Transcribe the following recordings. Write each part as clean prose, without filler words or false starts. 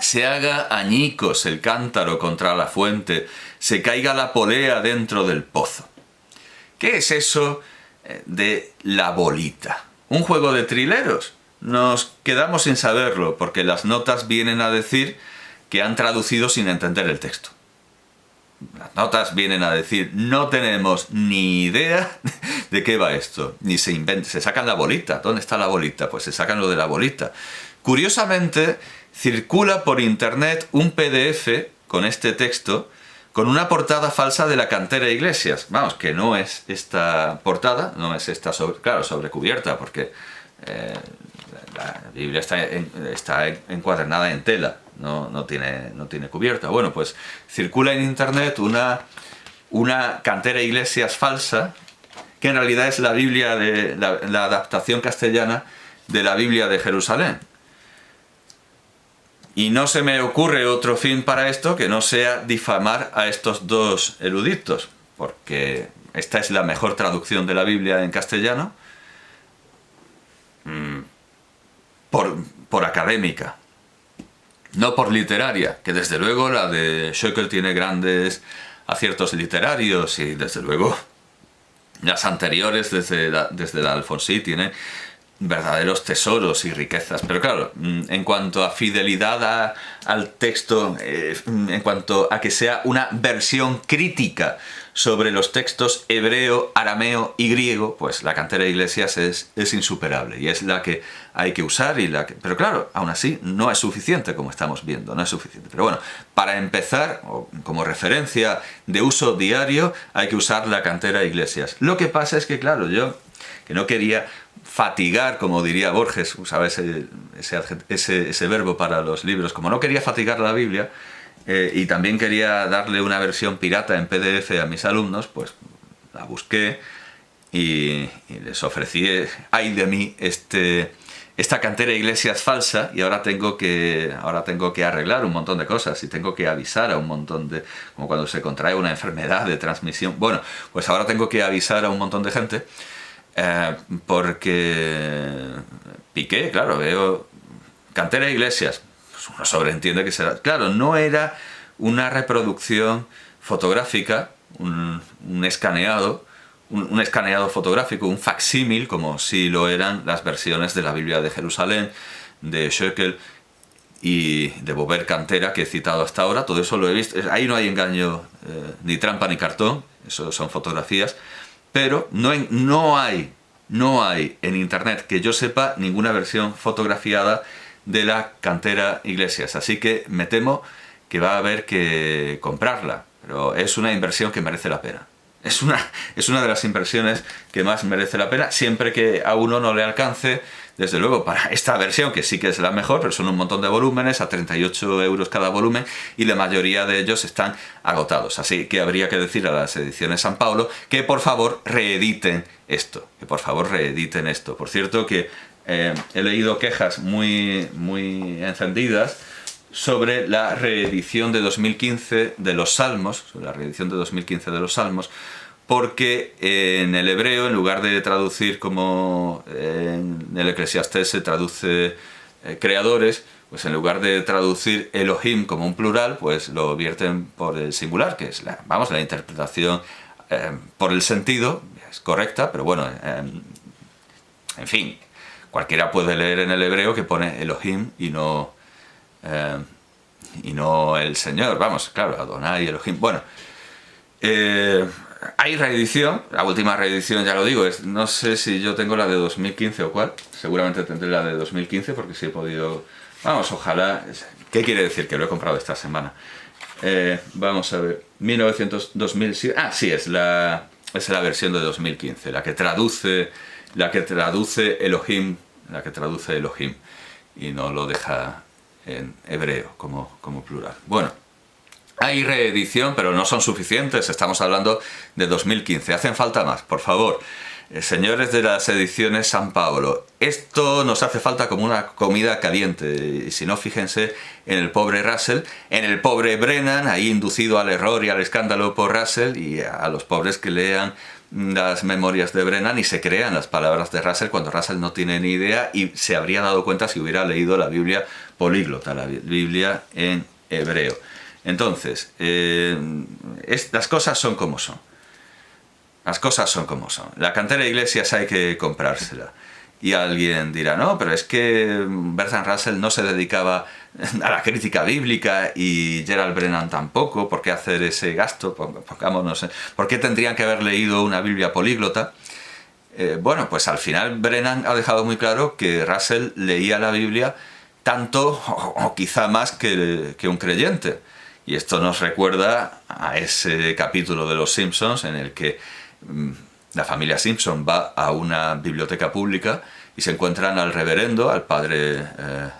se haga añicos el cántaro contra la fuente, se caiga la polea dentro del pozo. ¿Qué es eso de la bolita? ¿Un juego de trileros? Nos quedamos sin saberlo, porque las notas vienen a decir que han traducido sin entender el texto. Las notas vienen a decir, no tenemos ni idea de qué va esto, ni se sacan la bolita. ¿Dónde está la bolita? Pues se sacan lo de la bolita. Curiosamente, circula por internet un PDF con este texto, con una portada falsa de la cantera Iglesias. Vamos, que no es esta portada, no es esta, sobrecubierta, porque la Biblia está encuadernada en tela, no tiene cubierta. Bueno, pues circula en internet una cantera Iglesias falsa, que en realidad es la Biblia la adaptación castellana de la Biblia de Jerusalén. Y no se me ocurre otro fin para esto que no sea difamar a estos dos eruditos, porque esta es la mejor traducción de la Biblia en castellano, por académica, no por literaria, que desde luego la de Schöckel tiene grandes aciertos literarios y desde luego las anteriores desde la Alfonsí tienen verdaderos tesoros y riquezas, pero claro, en cuanto a fidelidad al texto, en cuanto a que sea una versión crítica sobre los textos hebreo, arameo y griego, pues la cantera Iglesias es insuperable y es la que hay que usar pero claro, aún así no es suficiente, como estamos viendo, no es suficiente. Pero bueno, para empezar, o como referencia de uso diario, hay que usar la cantera Iglesias. Lo que pasa es que, claro, yo que no quería fatigar, como diría Borges, usaba ese verbo para los libros, como no quería fatigar la Biblia, y también quería darle una versión pirata en PDF a mis alumnos, pues la busqué y les ofrecí, ay de mí, esta cantera Iglesias falsa, y ahora tengo que arreglar un montón de cosas y tengo que avisar a un montón de, como cuando se contrae una enfermedad de transmisión, bueno, pues ahora tengo que avisar a un montón de gente, porque piqué, claro, veo cantera Iglesias, pues uno sobreentiende que será, claro, no era una reproducción fotográfica, un escaneado fotográfico, un facsímil, como sí lo eran las versiones de la Biblia de Jerusalén, de Schöckel y de Bover Cantera, que he citado hasta ahora. Todo eso lo he visto, ahí no hay engaño, ni trampa ni cartón, eso son fotografías, pero no hay en internet, que yo sepa, ninguna versión fotografiada de la cantera Iglesias, así que me temo que va a haber que comprarla, pero es una inversión que merece la pena. Es una de las inversiones que más merece la pena, siempre que a uno no le alcance, desde luego, para esta versión, que sí que es la mejor, pero son un montón de volúmenes, a 38 euros cada volumen, y la mayoría de ellos están agotados. Así que habría que decir a las ediciones San Pablo que por favor reediten esto, Por cierto que he leído quejas muy encendidas sobre la reedición de 2015 de los Salmos, porque en el hebreo, en lugar de traducir como en el Eclesiastés se traduce creadores, pues en lugar de traducir Elohim como un plural, pues lo vierten por el singular, que es la interpretación por el sentido, es correcta, pero bueno, en fin, cualquiera puede leer en el hebreo que pone Elohim y no el Señor, vamos, claro, Adonai, Elohim. Bueno, hay reedición, la última reedición, ya lo digo, no sé si yo tengo la de 2015 o cuál, seguramente tendré la de 2015 porque sí he podido, vamos, ojalá, ¿qué quiere decir? Que lo he comprado esta semana. Vamos a ver, 2007, sí, es la versión de 2015, la que traduce Elohim, y no lo deja en hebreo como plural. Bueno, hay reedición, pero no son suficientes, estamos hablando de 2015, hacen falta más, por favor. Señores de las ediciones San Pablo, esto nos hace falta como una comida caliente, y si no, fíjense en el pobre Russell, en el pobre Brennan, ahí inducido al error y al escándalo por Russell, y a los pobres que lean las memorias de Brennan y se crean las palabras de Russell cuando Russell no tiene ni idea y se habría dado cuenta si hubiera leído la Biblia políglota la Biblia en hebreo. Entonces, las cosas son como son. Las cosas son como son. La cantera de Iglesias hay que comprársela. Y alguien dirá, no, pero es que Bertrand Russell no se dedicaba a la crítica bíblica y Gerald Brennan tampoco. ¿Por qué hacer ese gasto? Pongámonos, ¿por qué tendrían que haber leído una Biblia políglota? Bueno, pues al final Brennan ha dejado muy claro que Russell leía la Biblia tanto o quizá más que un creyente. Y esto nos recuerda a ese capítulo de Los Simpsons en el que la familia Simpson va a una biblioteca pública y se encuentran al reverendo, al padre,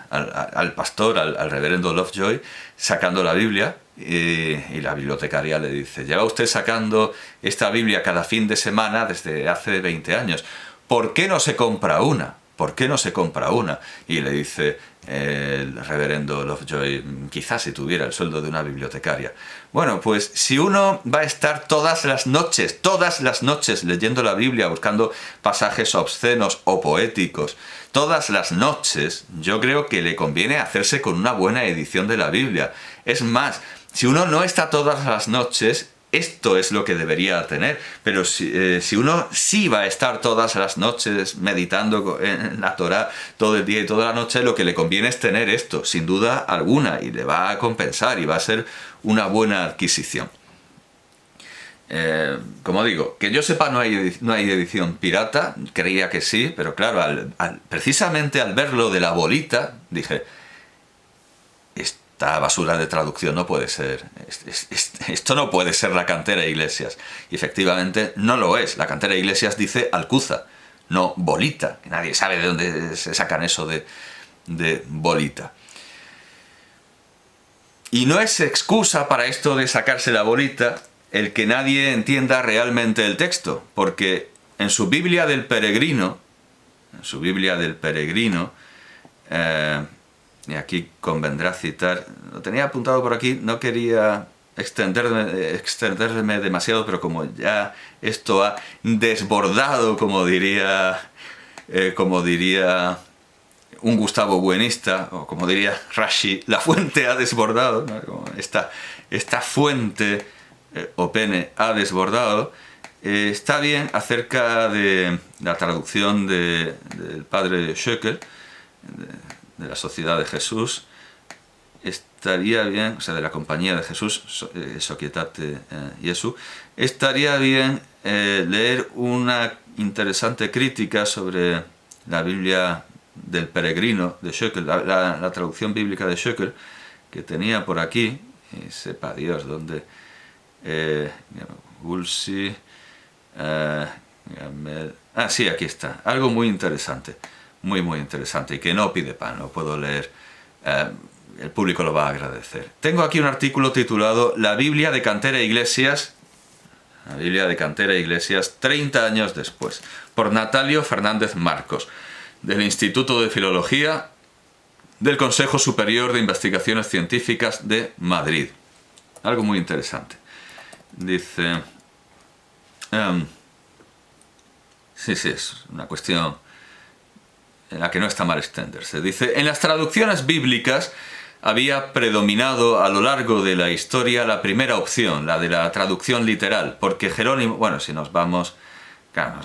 al pastor, al reverendo Lovejoy, sacando la Biblia, y la bibliotecaria le dice, lleva usted sacando esta Biblia cada fin de semana desde hace 20 años, ¿por qué no se compra una? ¿Por qué no se compra una? Y le dice el reverendo Lovejoy, quizás si tuviera el sueldo de una bibliotecaria. Bueno, pues si uno va a estar todas las noches leyendo la Biblia, buscando pasajes obscenos o poéticos, todas las noches, yo creo que le conviene hacerse con una buena edición de la Biblia. Es más, si uno no está todas las noches, esto es lo que debería tener, pero si uno sí va a estar todas las noches meditando en la Torá todo el día y toda la noche, lo que le conviene es tener esto, sin duda alguna, y le va a compensar y va a ser una buena adquisición. Como digo, que yo sepa no hay edición pirata, creía que sí, pero claro, precisamente al ver lo de la bolita, dije, esta basura de traducción no puede ser, esto no puede ser la cantera de Iglesias. Y efectivamente no lo es. La cantera de Iglesias dice Alcuza, no bolita. Nadie sabe de dónde se sacan eso de bolita. Y no es excusa para esto de sacarse la bolita el que nadie entienda realmente el texto, porque en su Biblia del Peregrino, y aquí convendrá citar, lo tenía apuntado por aquí, no quería extenderme demasiado, pero como ya esto ha desbordado, como diría un Gustavo buenista, o como diría Rashi, la fuente ha desbordado, ¿no? Como esta fuente o pene ha desbordado. Está bien acerca de la traducción del padre Schöckel, de la Sociedad de Jesús, estaría bien, o sea, de la Compañía de Jesús, Societate Jesu, estaría bien leer una interesante crítica sobre la Biblia del Peregrino de Schöckel, la traducción bíblica de Schöckel, que tenía por aquí, y sepa Dios dónde, Gulsi, sí, aquí está, algo muy interesante. Muy interesante, y que no pide pan, lo puedo leer, el público lo va a agradecer. Tengo aquí un artículo titulado La Biblia de Cantera Iglesias, 30 años después, por Natalio Fernández Marcos, del Instituto de Filología del Consejo Superior de Investigaciones Científicas de Madrid. Algo muy interesante. Dice... sí, es una cuestión en la que no está mal extenderse. Dice, en las traducciones bíblicas había predominado a lo largo de la historia la primera opción, la de la traducción literal, porque Jerónimo, bueno, si nos vamos, claro,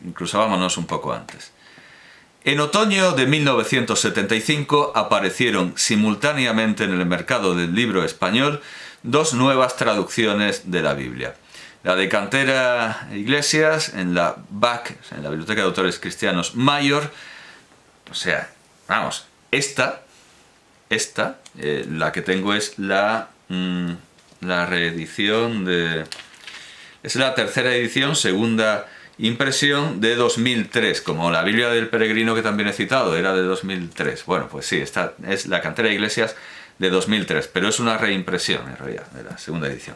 incluso vámonos un poco antes. En otoño de 1975 aparecieron simultáneamente en el mercado del libro español dos nuevas traducciones de la Biblia. La de Cantera Iglesias en la BAC, en la Biblioteca de Autores Cristianos Mayor. O sea, vamos, esta, la que tengo es la reedición de... Es la tercera edición, segunda impresión de 2003, como la Biblia del Peregrino que también he citado, era de 2003. Bueno, pues sí, esta es la Cantera Iglesias de 2003, pero es una reimpresión en realidad, de la segunda edición.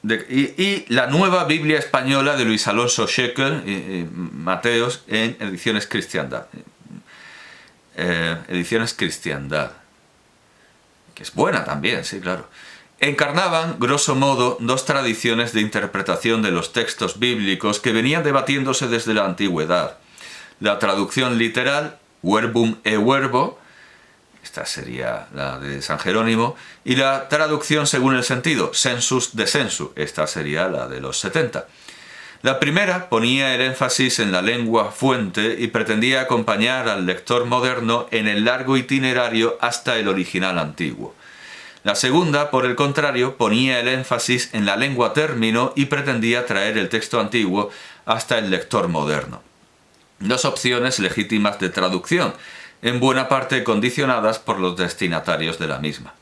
Y la nueva Biblia española de Luis Alonso Schöckel y Mateos en Ediciones Cristiandad. Ediciones Cristiandad. Que es buena también, sí, claro. Encarnaban, grosso modo, dos tradiciones de interpretación de los textos bíblicos que venían debatiéndose desde la antigüedad. La traducción literal verbum e verbo, esta sería la de San Jerónimo, y la traducción según el sentido, sensus de sensu, esta sería la de los 70. La primera ponía el énfasis en la lengua fuente y pretendía acompañar al lector moderno en el largo itinerario hasta el original antiguo. La segunda, por el contrario, ponía el énfasis en la lengua término y pretendía traer el texto antiguo hasta el lector moderno. Dos opciones legítimas de traducción, en buena parte condicionadas por los destinatarios de la misma.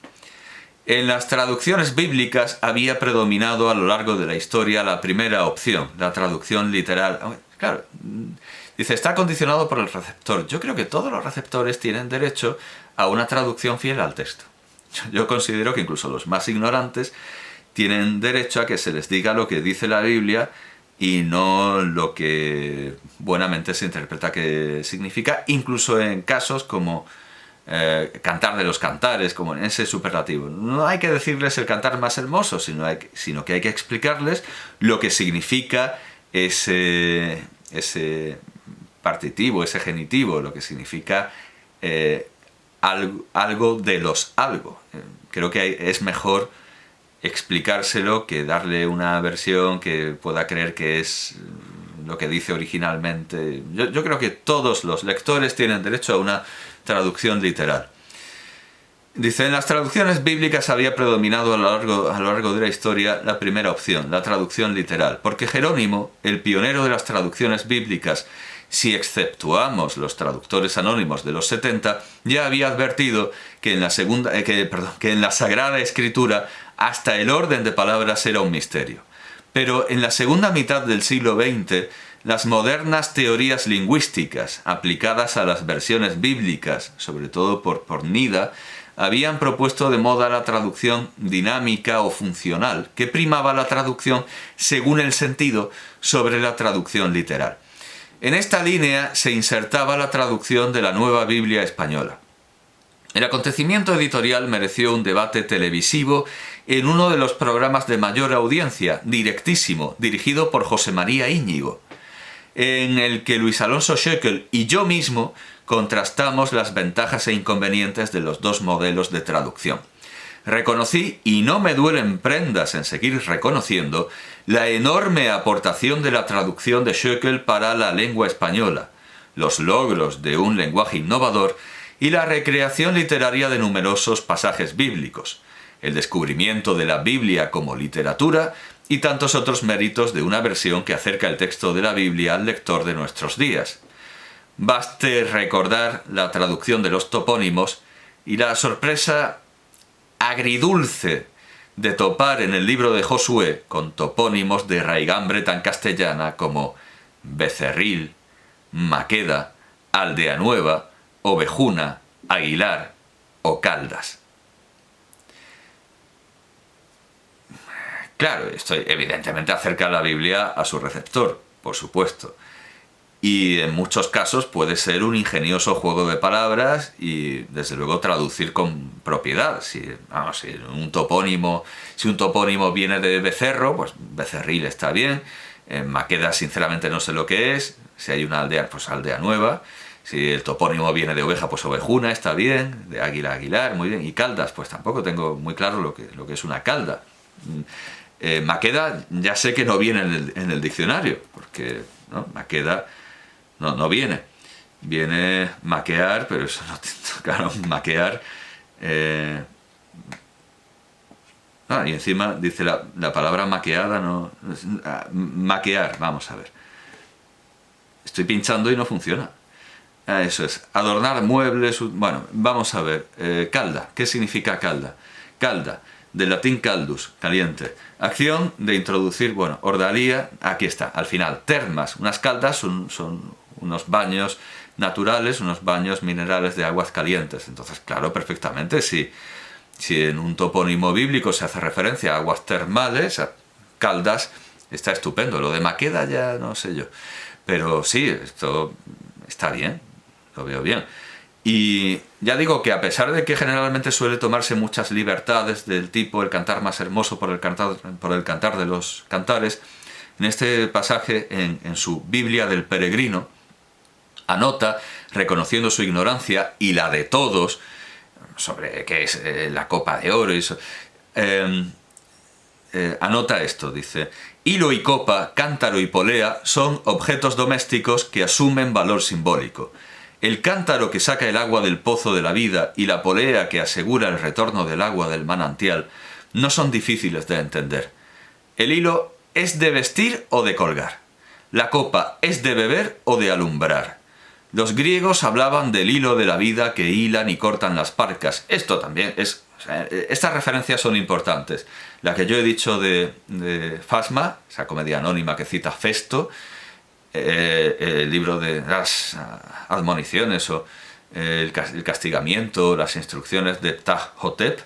En las traducciones bíblicas había predominado a lo largo de la historia la primera opción, la traducción literal. Claro, dice, está condicionado por el receptor. Yo creo que todos los receptores tienen derecho a una traducción fiel al texto. Yo considero que incluso los más ignorantes tienen derecho a que se les diga lo que dice la Biblia y no lo que buenamente se interpreta que significa, incluso en casos como Cantar de los Cantares, como en ese superlativo. No hay que decirles el cantar más hermoso, sino que hay que explicarles lo que significa ese partitivo, ese genitivo, lo que significa algo de los algo. Creo que es mejor explicárselo que darle una versión que pueda creer que es lo que dice originalmente. Yo creo que todos los lectores tienen derecho a una traducción literal. Dice, en las traducciones bíblicas había predominado a lo largo de la historia la primera opción, la traducción literal, porque Jerónimo, el pionero de las traducciones bíblicas, si exceptuamos los traductores anónimos de los 70, ya había advertido que en la Sagrada Escritura hasta el orden de palabras era un misterio. Pero en la segunda mitad del siglo XX, las modernas teorías lingüísticas aplicadas a las versiones bíblicas, sobre todo por Nida, habían propuesto de moda la traducción dinámica o funcional, que primaba la traducción según el sentido sobre la traducción literal. En esta línea se insertaba la traducción de la Nueva Biblia Española. El acontecimiento editorial mereció un debate televisivo en uno de los programas de mayor audiencia, Directísimo, dirigido por José María Íñigo, en el que Luis Alonso Schöckel y yo mismo contrastamos las ventajas e inconvenientes de los dos modelos de traducción. Reconocí, y no me duelen prendas en seguir reconociendo, la enorme aportación de la traducción de Schöckel para la lengua española, los logros de un lenguaje innovador y la recreación literaria de numerosos pasajes bíblicos, el descubrimiento de la Biblia como literatura y tantos otros méritos de una versión que acerca el texto de la Biblia al lector de nuestros días. Baste recordar la traducción de los topónimos y la sorpresa agridulce de topar en el libro de Josué con topónimos de raigambre tan castellana como Becerril, Maqueda, Aldea Nueva, Ovejuna, Aguilar o Caldas. Claro, esto evidentemente acerca la Biblia a su receptor, por supuesto. Y en muchos casos puede ser un ingenioso juego de palabras y desde luego traducir con propiedad. Si un topónimo viene de becerro, pues becerril está bien. Maqueda sinceramente no sé lo que es. Si hay una aldea, pues Aldea Nueva. Si el topónimo viene de oveja, pues ovejuna está bien. De águila, aguilar, muy bien. Y caldas, pues tampoco tengo muy claro lo que es una calda. Maqueda ya sé que no viene en el diccionario, porque ¿no? Maqueda no viene. Viene maquear, pero eso no, claro, maquear. Y encima dice la palabra maqueada, no. Maquear, vamos a ver. Estoy pinchando y no funciona. Eso es, adornar muebles. Bueno, vamos a ver. Calda, ¿qué significa calda? Calda, del latín caldus, caliente. Acción de introducir, ordalía, aquí está, al final. Termas, unas caldas son unos baños naturales, unos baños minerales de aguas calientes. Entonces, claro, perfectamente, si en un topónimo bíblico se hace referencia a aguas termales, a caldas, está estupendo. Lo de Maqueda ya no sé yo. Pero sí, esto está bien, lo veo bien. Y ya digo que a pesar de que generalmente suele tomarse muchas libertades del tipo el cantar más hermoso por el cantar de los cantares, en este pasaje, en su Biblia del Peregrino, anota reconociendo su ignorancia y la de todos sobre qué es la copa de oro y eso, anota esto, dice: hilo y copa, cántaro y polea son objetos domésticos que asumen valor simbólico. El cántaro que saca el agua del pozo de la vida y la polea que asegura el retorno del agua del manantial no son difíciles de entender. El hilo es de vestir o de colgar. La copa es de beber o de alumbrar. Los griegos hablaban del hilo de la vida que hilan y cortan las parcas. Esto también es... Estas referencias son importantes. La que yo he dicho de Fasma, esa comedia anónima que cita Festo, el libro de las admoniciones o el castigamiento, las instrucciones de Ptah Hotep,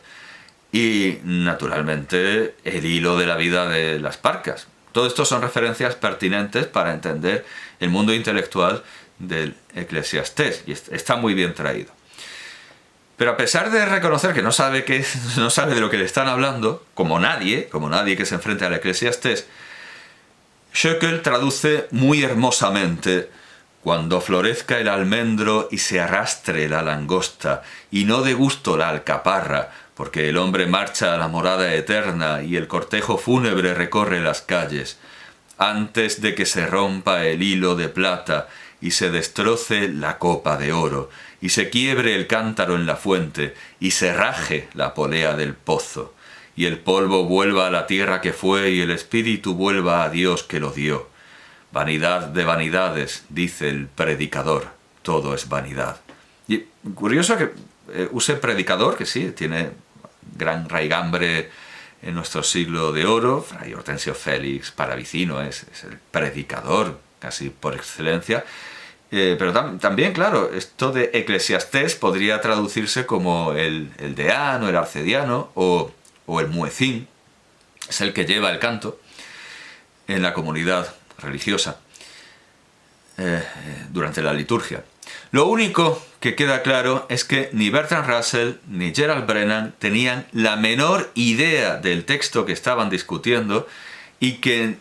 y naturalmente el hilo de la vida de las parcas. Todo esto son referencias pertinentes para entender el mundo intelectual del Eclesiastés, y está muy bien traído. Pero a pesar de reconocer que no sabe de lo que le están hablando, como nadie que se enfrente al Eclesiastés, Schöckel traduce muy hermosamente: cuando florezca el almendro y se arrastre la langosta, y no dé gusto la alcaparra, porque el hombre marcha a la morada eterna y el cortejo fúnebre recorre las calles, antes de que se rompa el hilo de plata y se destroce la copa de oro, y se quiebre el cántaro en la fuente, y se raje la polea del pozo, y el polvo vuelva a la tierra que fue, y el espíritu vuelva a Dios que lo dio. Vanidad de vanidades, dice el predicador, todo es vanidad. Y curioso que use predicador, que sí, tiene gran raigambre en nuestro siglo de oro. Fray Hortensio Félix Paravicino es el predicador, casi por excelencia. Pero también, claro, esto de Eclesiastés podría traducirse como el deán o el arcediano o el muecín, es el que lleva el canto en la comunidad religiosa durante la liturgia. Lo único que queda claro es que ni Bertrand Russell ni Gerald Brennan tenían la menor idea del texto que estaban discutiendo, y que,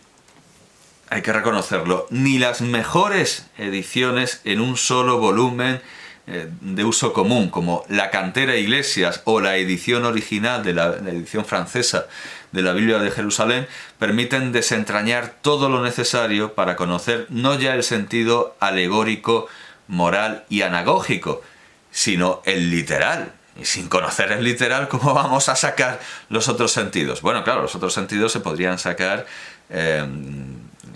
hay que reconocerlo, ni las mejores ediciones en un solo volumen de uso común, como la Cantera Iglesias o la edición original de la edición francesa de la Biblia de Jerusalén, permiten desentrañar todo lo necesario para conocer no ya el sentido alegórico, moral y anagógico, sino el literal. Y sin conocer el literal, ¿cómo vamos a sacar los otros sentidos? Bueno, claro, los otros sentidos se podrían sacar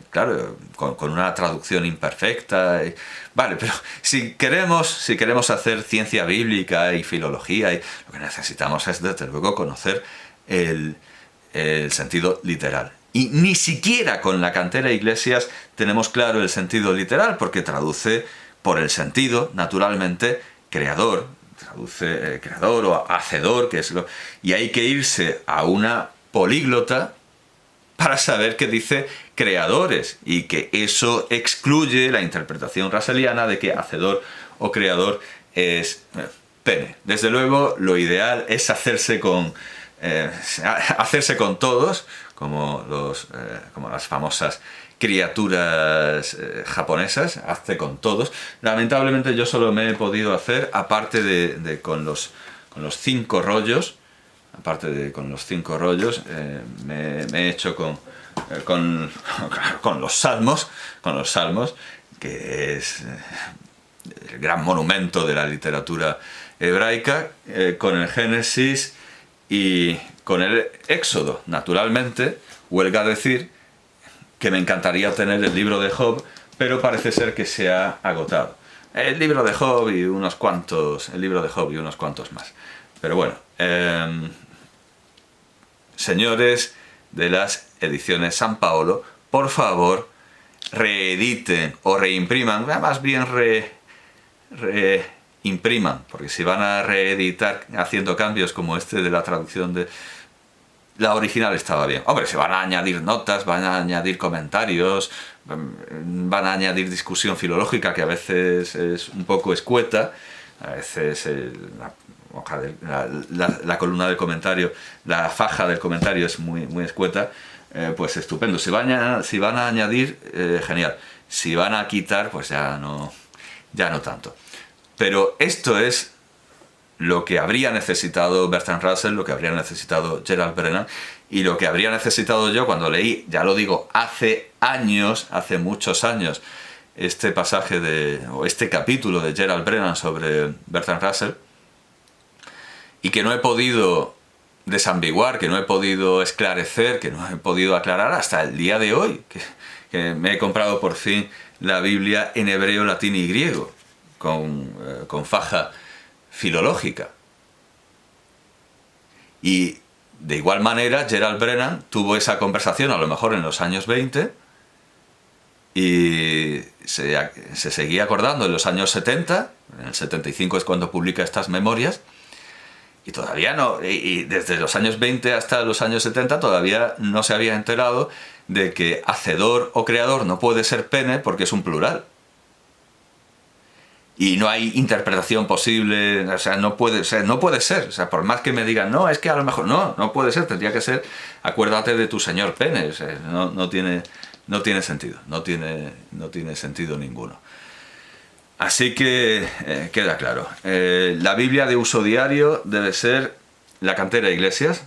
claro, con una traducción imperfecta. Vale, pero si queremos hacer ciencia bíblica y filología, lo que necesitamos es, desde luego, conocer el sentido literal. Y ni siquiera con la Cantera Iglesias tenemos claro el sentido literal, porque traduce por el sentido, naturalmente, creador. Traduce creador o hacedor, que es lo... Y hay que irse a una políglota para saber que dice creadores, y que eso excluye la interpretación russelliana de que hacedor o creador es pene. Desde luego, lo ideal es hacerse con todos, como las famosas criaturas japonesas, hazte con todos. Lamentablemente yo solo me he podido hacer, aparte de con los 5 rollos, me he hecho con los salmos, que es el gran monumento de la literatura hebraica, con el Génesis y con el Éxodo. Naturalmente, huelga decir que me encantaría tener el libro de Job, pero parece ser que se ha agotado. El libro de Job y unos cuantos más. Pero bueno, señores de las ediciones San Paolo, por favor, reediten o reimpriman, más bien reimpriman, porque si van a reeditar haciendo cambios como este de la traducción de... La original estaba bien. Hombre, se van a añadir notas, van a añadir comentarios, van a añadir discusión filológica, que a veces es un poco escueta, a veces la columna del comentario, la faja del comentario es muy escueta. Pues estupendo. Si van a añadir, genial. Si van a quitar, pues ya ya no tanto. Pero esto es lo que habría necesitado Bertrand Russell, lo que habría necesitado Gerald Brennan, y lo que habría necesitado yo cuando leí, ya lo digo, hace años, hace muchos años, este pasaje o este capítulo de Gerald Brennan sobre Bertrand Russell, y que no he podido desambiguar, que no he podido esclarecer, que no he podido aclarar hasta el día de hoy, que me he comprado por fin la Biblia en hebreo, latín y griego, con faja filológica. Y de igual manera Gerald Brennan tuvo esa conversación a lo mejor en los años 20 y se seguía acordando en los años 70, en el 75 es cuando publica estas memorias, y todavía no, y desde los años 20 hasta los años 70 todavía no se había enterado de que hacedor o creador no puede ser pene porque es un plural. Y no hay interpretación posible, o sea, no puede ser, o sea, por más que me digan, no, es que a lo mejor, no puede ser, tendría que ser, acuérdate de tu señor pene, o sea, no tiene sentido, no tiene sentido ninguno. Así que queda claro, la Biblia de uso diario debe ser la cantera de Iglesias,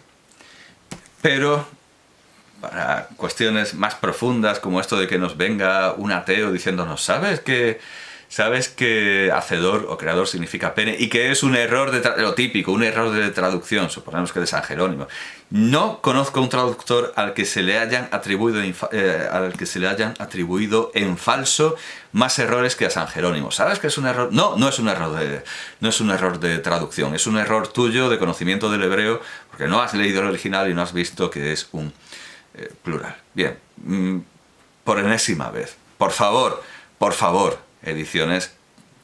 pero para cuestiones más profundas como esto de que nos venga un ateo diciéndonos, ¿sabes que hacedor o creador significa pene? Y que es un error lo típico, un error de traducción, suponemos que de San Jerónimo. No conozco un traductor al que se le hayan atribuido en falso más errores que a San Jerónimo. ¿Sabes que es un error? No es un error de traducción, es un error tuyo de conocimiento del hebreo, porque no has leído el original y no has visto que es un plural. Bien, por enésima vez, por favor, Ediciones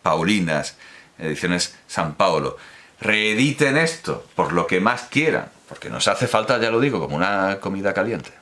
Paulinas, Ediciones San Paolo, reediten esto por lo que más quieran, porque nos hace falta, ya lo digo, como una comida caliente.